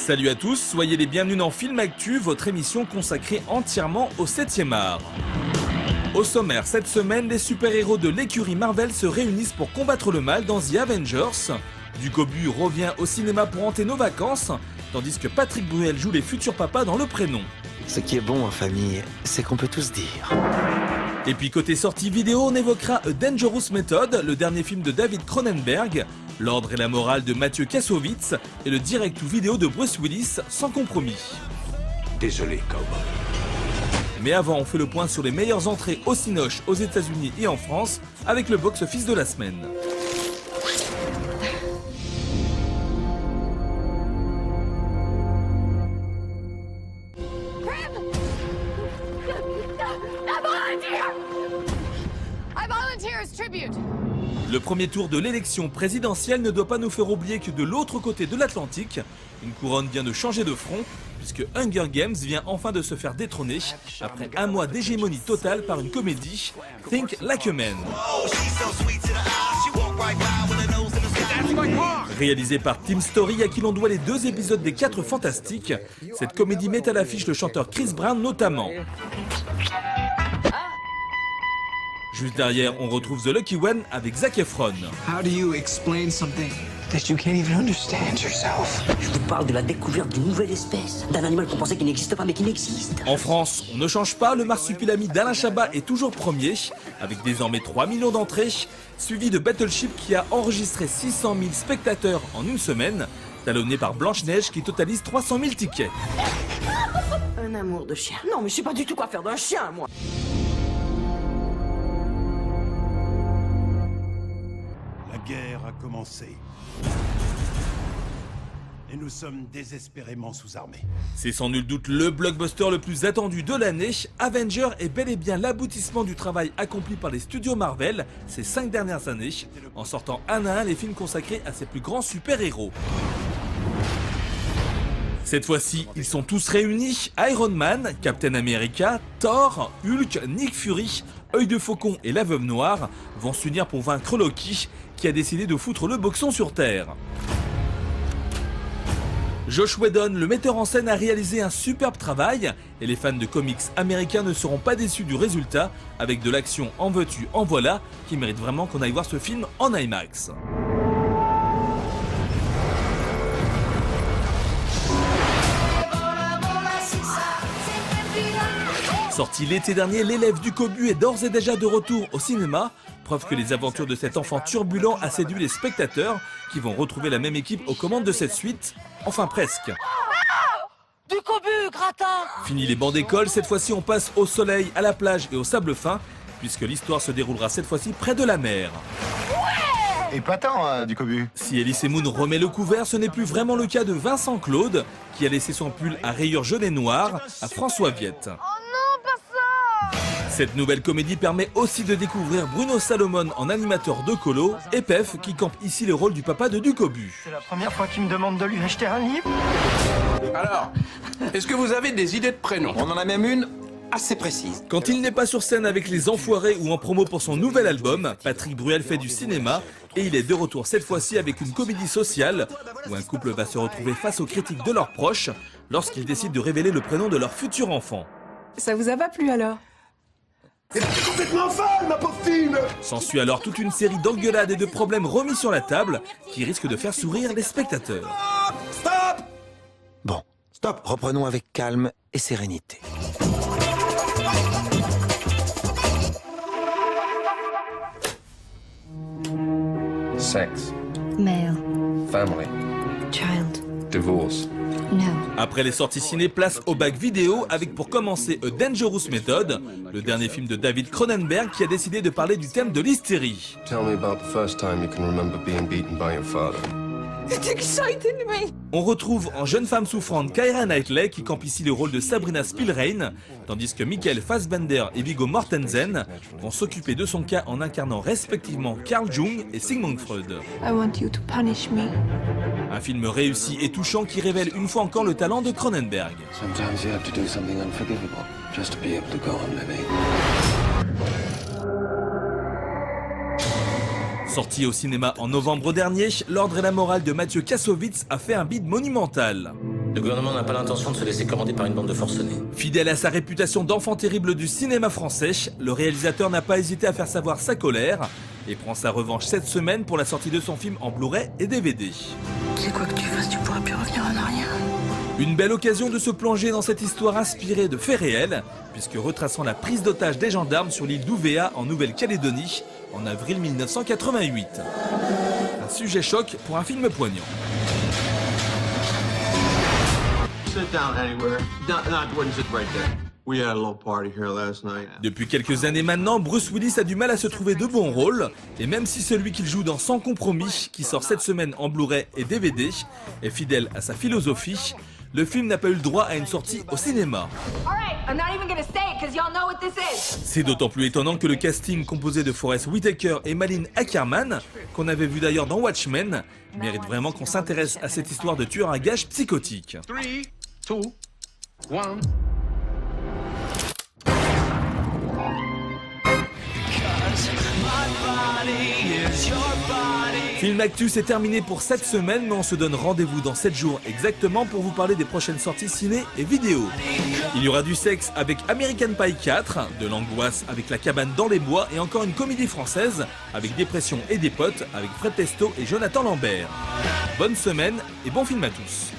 Salut à tous, soyez les bienvenus dans Film Actu, votre émission consacrée entièrement au 7e art. Au sommaire, cette semaine, les super-héros de l'écurie Marvel se réunissent pour combattre le mal dans The Avengers. Ducobu revient au cinéma pour hanter nos vacances, tandis que Patrick Bruel joue les futurs papas dans Le Prénom. Ce qui est bon en famille, c'est qu'on peut tous dire. Et puis côté sortie vidéo, on évoquera A Dangerous Method, le dernier film de David Cronenberg, L'ordre et la morale de Mathieu Kassovitz et le direct-to-vidéo de Bruce Willis, Sans compromis. Désolé, cowboy. Mais avant, on fait le point sur les meilleures entrées au Cinoche aux États-Unis et en France avec le box-office de la semaine. Le premier tour de l'élection présidentielle ne doit pas nous faire oublier que de l'autre côté de l'Atlantique, une couronne vient de changer de front, puisque Hunger Games vient enfin de se faire détrôner, après un mois d'hégémonie totale par une comédie, Think Like a Man. Réalisée par Tim Story, à qui l'on doit les 2 épisodes des 4 Fantastiques, cette comédie met à l'affiche le chanteur Chris Brown notamment. Juste derrière, on retrouve The Lucky One avec Zac Efron. How do you explain something that you can't even understand yourself? Je vous parle de la découverte d'une nouvelle espèce, d'un animal qu'on pensait qu'il n'existe pas mais qui n'existe. En France, on ne change pas, le marsupilami d'Alain Chabat est toujours premier, avec désormais 3 millions d'entrées, suivi de Battleship qui a enregistré 600 000 spectateurs en une semaine, talonné par Blanche-Neige qui totalise 300 000 tickets. Un amour de chien. Non mais je sais pas du tout quoi faire d'un chien, moi. La guerre a commencé. Et nous sommes désespérément sous-armés. C'est sans nul doute le blockbuster le plus attendu de l'année. Avenger est bel et bien l'aboutissement du travail accompli par les studios Marvel ces 5 dernières années, en sortant un à un les films consacrés à ses plus grands super-héros. Cette fois-ci, ils sont tous réunis. Iron Man, Captain America, Thor, Hulk, Nick Fury, Œil de Faucon et la Veuve Noire vont s'unir pour vaincre Loki, qui a décidé de foutre le boxon sur Terre. Joss Whedon, le metteur en scène, a réalisé un superbe travail et les fans de comics américains ne seront pas déçus du résultat, avec de l'action en veux-tu, en voilà, qui mérite vraiment qu'on aille voir ce film en IMAX. Sorti l'été dernier, l'élève Ducobu est d'ores et déjà de retour au cinéma, preuve que les aventures de cet enfant turbulent a séduit les spectateurs qui vont retrouver la même équipe aux commandes de cette suite, enfin presque. Ducobu, gratin. Fini les bancs d'école, cette fois-ci on passe au soleil, à la plage et au sable fin, puisque l'histoire se déroulera cette fois-ci près de la mer. Épatant, Ducobu. Si Elise Moon remet le couvert, ce n'est plus vraiment le cas de Vincent Claude, qui a laissé son pull à rayures jaunes et noires à François Viette. Cette nouvelle comédie permet aussi de découvrir Bruno Salomon en animateur de colo et Pef qui campe ici le rôle du papa de Ducobu. C'est la première fois qu'il me demande de lui acheter un livre. Alors, est-ce que vous avez des idées de prénoms? On en a même une assez précise. Quand il n'est pas sur scène avec les Enfoirés ou en promo pour son nouvel album, Patrick Bruel fait du cinéma et il est de retour cette fois-ci avec une comédie sociale où un couple va se retrouver face aux critiques de leurs proches lorsqu'ils décident de révéler le prénom de leur futur enfant. Ça vous a pas plu alors? T'es complètement folle, ma pauvre fille! S'ensuit alors toute une série d'engueulades et de problèmes remis sur la table qui risquent de faire sourire les spectateurs. Stop! Bon, stop, reprenons avec calme et sérénité. Sex, Male. family, Child. divorce. No. Après les sorties ciné, place au bac vidéo avec pour commencer A Dangerous Method, le dernier film de David Cronenberg qui a décidé de parler du thème de l'hystérie. Tell me about the first time you can remember being beaten by your father. It's exciting me. On retrouve en jeune femme souffrante Keira Knightley qui campe ici le rôle de Sabrina Spielrein, tandis que Michael Fassbender et Viggo Mortensen vont s'occuper de son cas en incarnant respectivement Carl Jung et Sigmund Freud. I want you to punish me. Un film réussi et touchant qui révèle une fois encore le talent de Cronenberg. Sometimes you have to do something unforgivable just to be able to go on living. Sorti au cinéma en novembre dernier, L'ordre et la morale de Mathieu Kassovitz a fait un bid monumental. Le gouvernement n'a pas l'intention de se laisser commander par une bande de forcenés. Fidèle à sa réputation d'enfant terrible du cinéma français, le réalisateur n'a pas hésité à faire savoir sa colère et prend sa revanche cette semaine pour la sortie de son film en Blu-ray et DVD. C'est quoi que tu fasses, tu pourras plus revenir en arrière. Une belle occasion de se plonger dans cette histoire inspirée de faits réels, puisque retraçant la prise d'otage des gendarmes sur l'île d'Ouvéa en Nouvelle-Calédonie en avril 1988. Un sujet choc pour un film poignant. Depuis quelques années maintenant, Bruce Willis a du mal à se trouver de bons rôles, et même si celui qu'il joue dans Sans compromis, qui sort cette semaine en Blu-ray et DVD, est fidèle à sa philosophie, le film n'a pas eu le droit à une sortie au cinéma. C'est d'autant plus étonnant que le casting composé de Forest Whitaker et Malin Ackerman, qu'on avait vu d'ailleurs dans Watchmen, mérite vraiment qu'on s'intéresse à cette histoire de tueur à gages psychotique. 3, 2, 1... Film Actu, c'est terminé pour cette semaine, mais on se donne rendez-vous dans 7 jours exactement pour vous parler des prochaines sorties ciné et vidéo. Il y aura du sexe avec American Pie 4, de l'angoisse avec La cabane dans les bois et encore une comédie française avec Dépression et des potes avec Fred Testo et Jonathan Lambert. Bonne semaine et bon film à tous.